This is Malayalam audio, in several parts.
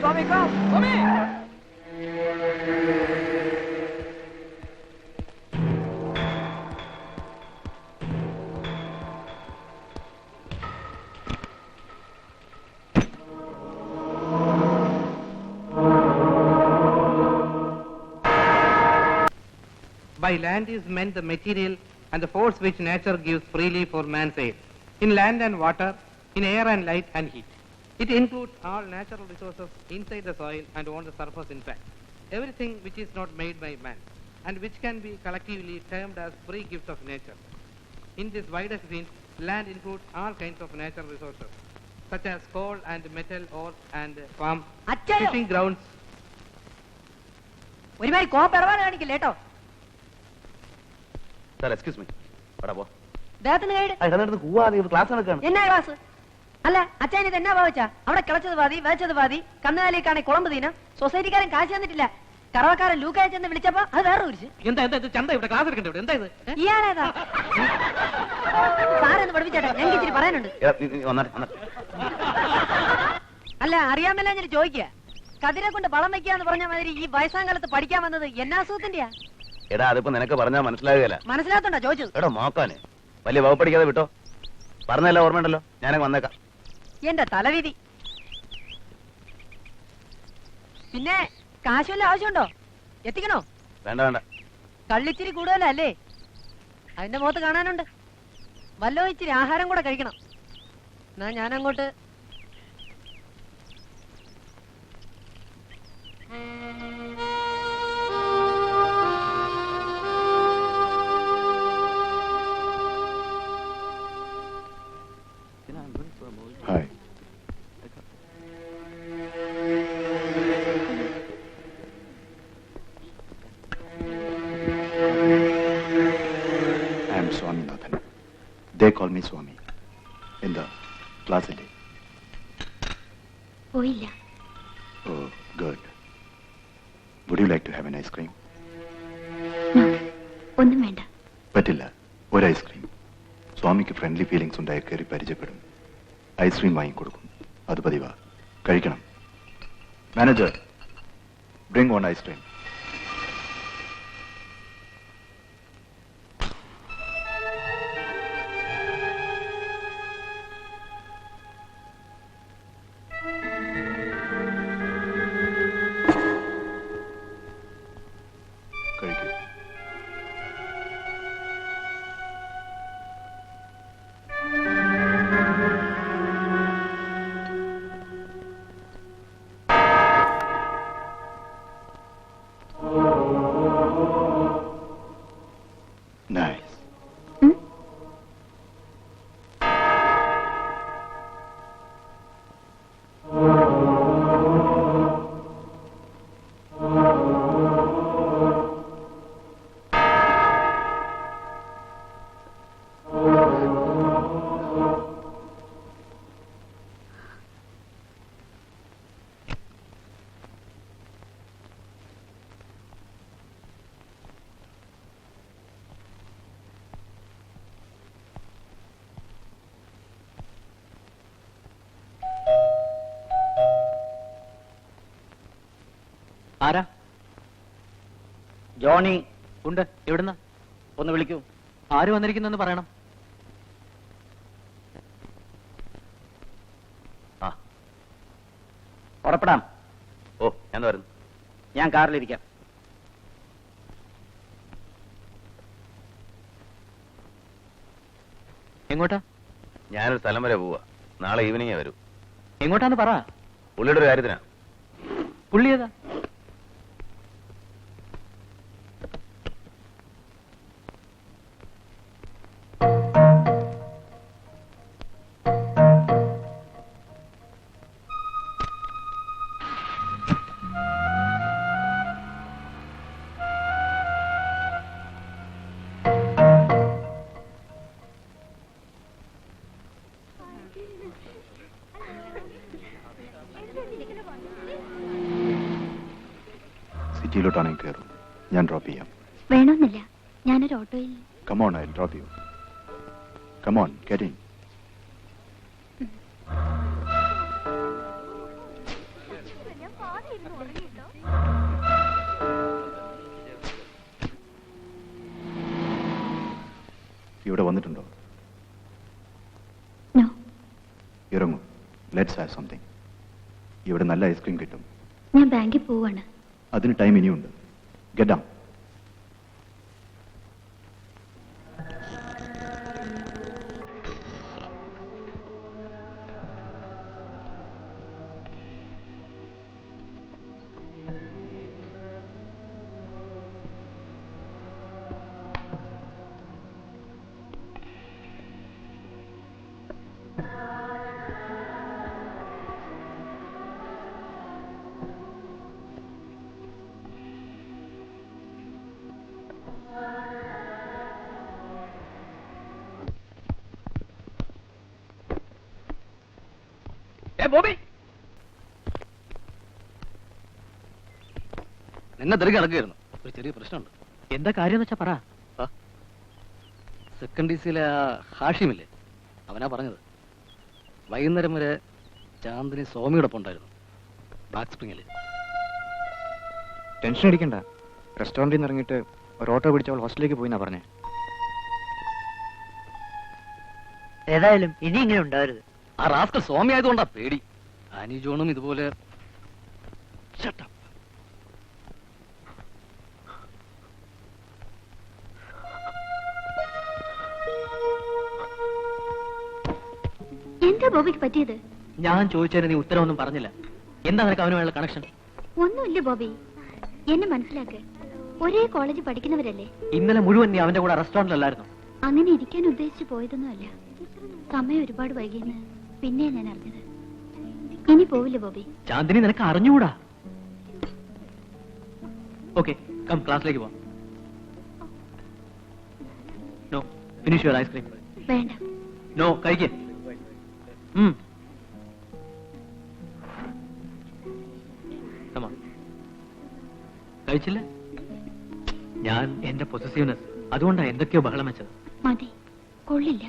Swami, come! Swami! By land is meant the material and the force which nature gives freely for man's aid, in land and water, in air and light and heat. It includes all natural resources inside the soil and on the surface in fact. Everything which is not made by man and which can be collectively termed as free gifts of nature. In this widest sense, land includes all kinds of natural resources such as coal and metal, ore and farm, fishing grounds. ഒരുമാതിരി കോപ്പറവാണ് കാണിക്കില്ല കേട്ടോ. Sir excuse me. എന്നാ ക്ലാസ്? അല്ല അച്ഛൻ ഇത് എന്നാ ഭാവിച്ചാ? അവിടെ കിളച്ചത് പാതി വേച്ചത് പാതി, കന്നുകാലിക്കാണെ കുളമ്പ് തീന. സൊസൈറ്റിക്കാരൻ കാശ് തന്നിട്ടില്ല. കറവക്കാരൻ ലൂക്കായി ചെന്ന് വിളിച്ചപ്പോ അത് വേറെ കുറിച്ച്. ഇയാളേതാ സാറെന്ന് പഠിപ്പിച്ചേട്ടോ, എനിക്ക് ഇച്ചിരി പറയാനുണ്ട്. അല്ല അറിയാമല്ല ഞാൻ ചോദിക്കുക, കതിരെ കൊണ്ട് വളം വെക്കാന്ന് പറഞ്ഞ മാതിരി ഈ വയസ്സാങ്കാലത്ത് പഠിക്കാൻ വന്നത് എന്നാസൂത്തിന്റെയാ? എടാ അതിപ്പോ നിനക്ക് പറഞ്ഞാൽ മനസ്സിലാകുകയല്ല. മനസ്സിലാത്തോണ്ടാ ചോദിച്ചത്. എടോ നോക്കാനെ വലിയ വകുപ്പടിക്കാതെ വിട്ടോ. പറഞ്ഞല്ല ഓർമ്മയുണ്ടല്ലോ, ഞാനങ്ങ് വന്നേക്കാം. എന്റെ തലവിധി. പിന്നെ കാശ് വല്ല ആവശ്യമുണ്ടോ? എത്തിക്കണോ? വേണ്ട വേണ്ട. കള്ളിച്ചിരി കൂടുതലല്ലേ? അതിന്റെ മുഖത്ത് കാണാനുണ്ട്. വല്ലോ ഇച്ചിരി ആഹാരം കൂടെ കഴിക്കണം. എന്നാ ഞാനങ്ങോട്ട്. Hi. I am Swaminathan. They call me Swami. In the class today. പോയില്ല. Oh, good. Would you like to have an ice cream? ഒന്നും വേണ്ട. പറ്റില്ല. ഒരു ഐസ്ക്രീം. സ്വാമിക്ക് ഫ്രണ്ട്ലി ഫീലിംഗ്സ് ഉണ്ടായി കയറി പരിചയപ്പെടും. ഐസ്ക്രീം വാങ്ങിക്കൊടുക്കും. അത് പതിവാ. കഴിക്കണം. Manager, bring one ice cream. കഴിക്കൂ. Nice. ആരാ? ജോണി ഉണ്ട്. എവിടുന്ന്? ഒന്ന് വിളിക്കൂ. ആര് വന്നിരിക്കുന്നെന്ന് പറയണം. ആ ഉറപ്പെടാം. ഓ ഞാൻ വരുന്നു. ഞാൻ കാറിലിരിക്കാം. എങ്ങോട്ടാ? ഞാനൊരു സ്ഥലം വരെ പോവാ. നാളെ ഈവനിങ്ങേ വരൂ. എങ്ങോട്ടാന്ന് പറ. പുള്ളിയുടെ ഒരു കാര്യത്തിനാ. പുള്ളി ഏതാ? സിറ്റിയിലോട്ടാണെങ്കിൽ കയറും, ഞാൻ ഡ്രോപ്പ് ചെയ്യാം. വേണമെന്നില്ല, ഞാനൊരു ഓട്ടോയിൽ. Come on, I drop U. Come on, get in. ഇവിടെ വന്നിട്ടുണ്ടോ? ഇറങ്ങും, ലെറ്റ്സ് ഹാവ് സംതിങ്. ഇവിടെ നല്ല ഐസ്ക്രീം കിട്ടും. ഞാൻ ബാങ്കിൽ പോവാണ്. അതിന് ടൈം ഇനിയുണ്ട്. Get down. നിന്നെ തിരികെ നടക്കുകയായിരുന്നു. ഒരു ചെറിയ പ്രശ്നമുണ്ട്. എന്താ കാര്യം വെച്ചാ പറ. സെക്കൻഡ് ഡിസിയിലെ ഹാഷിമില്ലേ, അവനാ പറഞ്ഞത്. വൈകുന്നേരം വരെ ചാന്ദിനി സ്വാമിയോടൊപ്പം ഉണ്ടായിരുന്നു ബ്ലാക്ക് സ്പ്രിങ്ങിൽ. ടെൻഷൻ അടിക്കണ്ട. റെസ്റ്റോറന്റിൽ നിന്ന് ഇറങ്ങിയിട്ട് ഒരു ഓട്ടോ പിടിച്ചവൾ ഹോസ്റ്റലിലേക്ക് പോയിന്നാ പറഞ്ഞേ. ഏതായാലും ഇനി ഇങ്ങനെ ഉണ്ടാവരുത്. ആ റാസ്കൽ സ്വാമി ആയതുകൊണ്ടാ പേടി. ആനി ജോണും ഇതുപോലെ. Shut up. എന്താ ബോബിക്ക് പറ്റിയത്? ഞാൻ ചോദിച്ചതിന് നീ ഉത്തരവൊന്നും പറഞ്ഞില്ല. എന്താ നിനക്ക് അവനുമായുള്ള കണക്ഷൻ? ഒന്നുമില്ല ബോബി, എന്നെ മനസ്സിലാക്ക്. ഒരേ കോളേജിൽ പഠിക്കുന്നവരല്ലേ? ഇന്നലെ മുഴുവൻ നീ അവന്റെ കൂടെ റെസ്റ്റോറന്റിലല്ലായിരുന്നു. അങ്ങനെ ഇരിക്കാൻ ഉദ്ദേശിച്ച് പോയതൊന്നുമല്ല. സമയം ഒരുപാട് വൈകിയെന്ന് പിന്നെ ഞാൻ അറിഞ്ഞത്. ഇനി പോവില്ല ബോബി. ചാന്ദിനി, നിനക്ക് അറിഞ്ഞുകൂടാ. ഓക്കെ, കം, ക്ലാസ്സിലേക്ക് പോവാം. No, finish your ice cream. വേണ്ട. നോ, കഴിക്കേ. കഴിച്ചില്ല? ഞാൻ എന്റെ പൊസസീവ്നെസ് അതുകൊണ്ടാ എന്തൊക്കെയോ ബഹളം വെച്ചത്. മതി, കൊള്ളില്ല.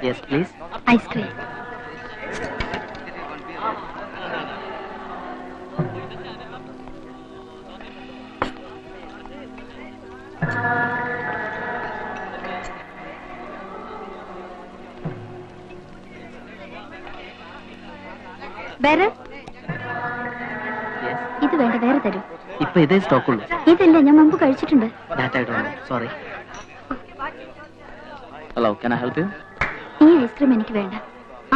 Yes, please. Ice cream. വേറെ? ഇത് വേണ്ട, വേറെ തരൂ. ഇപ്പൊ ഇതേ സ്റ്റോക്കുള്ളൂ. ഇതല്ല, ഞാൻ മുമ്പ് കഴിച്ചിട്ടുണ്ട്. Sorry. Hello, can I help you? ഈ ഐസ്ക്രീം എനിക്ക് വേണ്ട.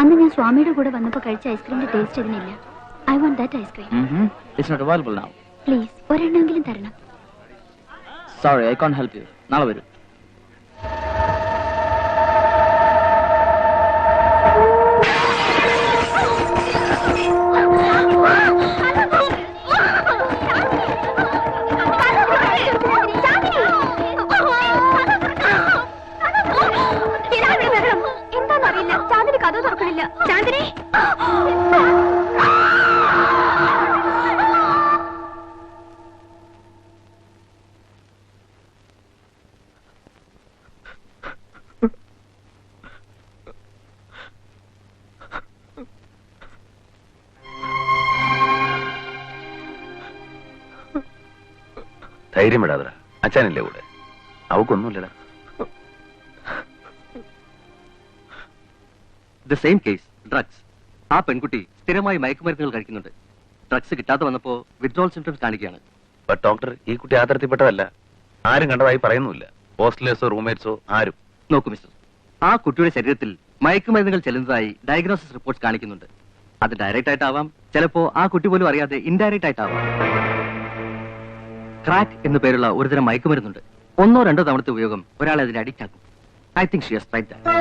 അന്ന് ഞാൻ സ്വാമിയുടെ കൂടെ വന്നപ്പോ കഴിച്ച ഐസ്ക്രീമിന്റെ ടേസ്റ്റ് ഇതിനില്ല. I want that ice cream. It's not available now. Please, ഒരെണ്ണമെങ്കിലും തരണം. Sorry, I can't help you. നാളെ വരൂ. എന്താന്നറിയില്ല, ചാന്ദിനി കഥ തുറക്കണില്ല. ചാന്ദിനി, ധൈര്യം വിടാതടാ, അച്ഛനില്ലേ കൂടെ? അവക്കൊന്നുമില്ലടാ. The same case, drugs. ആ പെൺകുട്ടി സ്ഥിരമായി മയക്കുമരുന്നുകൾ കഴിക്കുന്നുണ്ട്. ഡ്രഗ്സ് കിട്ടാതെ വന്നപ്പോ വിത്ഡ്രോൾ സിംറ്റംസ് കാണിക്കുകയാണ്. ബട്ട് ഡോക്ടർ, ഈ കുട്ടി ആ തരത്തിൽപ്പെട്ടതല്ല. ആരും കണ്ടതായി പറയുന്നുമില്ല. ഹോസ്റ്റലേഴ്സോ റൂംമേറ്റ്സോ ആരും. നോക്കൂ മിസ്റ്റർ, ആ കുട്ടിയുടെ ശരീരത്തിൽ മയക്കുമരുന്നുകൾ ചെല്ലുന്നതായി ഡയഗ്നോസിസ് റിപ്പോർട്ട്സ് കാണിക്കുന്നുണ്ട്. അത് ഡയറക്റ്റ് ആയിട്ടാവാം, ചിലപ്പോ ആ കുട്ടി പോലും അറിയാതെ ഇൻഡയറക്റ്റ് ആയിട്ടാവാം. ക്രാക്ക് എന്നു പേരുള്ള ഒരുതരം മയക്കുമരുന്നുണ്ട്. 1 or 2 തവണത്തെ ഉപയോഗം ഒരാളെ അതിന് അഡിക്റ്റ് ആക്കും. I think she has tried that.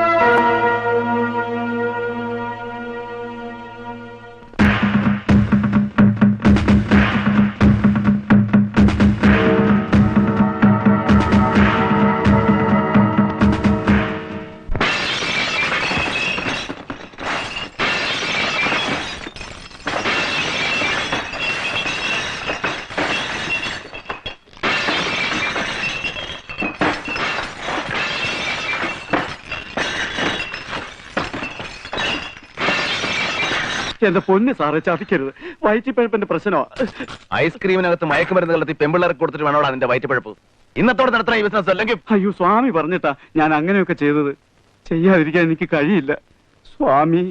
എന്റെ പൊന്ന് സാറേ, ചതിക്കരുത്. വയറ്റിപ്പഴപ്പിന്റെ പ്രശ്നമാ. ഐസ്ക്രീമിനകത്ത് മയക്കുമരുന്ന് കലർത്തി പെമ്പിള്ളേർക്ക് കൊടുത്തിട്ട് വേണോടാ അതിന്റെ വയറ്റിപ്പഴപ്പ്. ഇന്നത്തോടെ നടത്തണം ഈ ബിസിനസ്, അല്ലെങ്കിൽ... അയ്യോ സ്വാമി പറഞ്ഞിട്ടാ ഞാൻ അങ്ങനെയൊക്കെ ചെയ്തത്. ചെയ്യാതിരിക്കാൻ എനിക്ക് കഴിയില്ല സ്വാമി.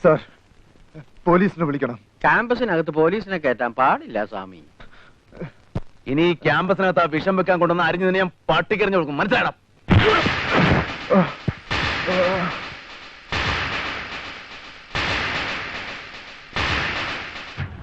സാർ, പോലീസിനെ വിളിക്കണം. ക്യാമ്പസിനകത്ത് പോലീസിനെ കയറ്റാൻ പാടില്ല സ്വാമി. ഇനി ഈ ക്യാമ്പസിനകത്ത് ആ വിഷം വെക്കാൻ കൊണ്ടുവന്ന് അരിഞ്ഞു ഞാൻ പട്ടിക്കറിഞ്ഞു കൊടുക്കും. മനസ്സിലാക്കണം?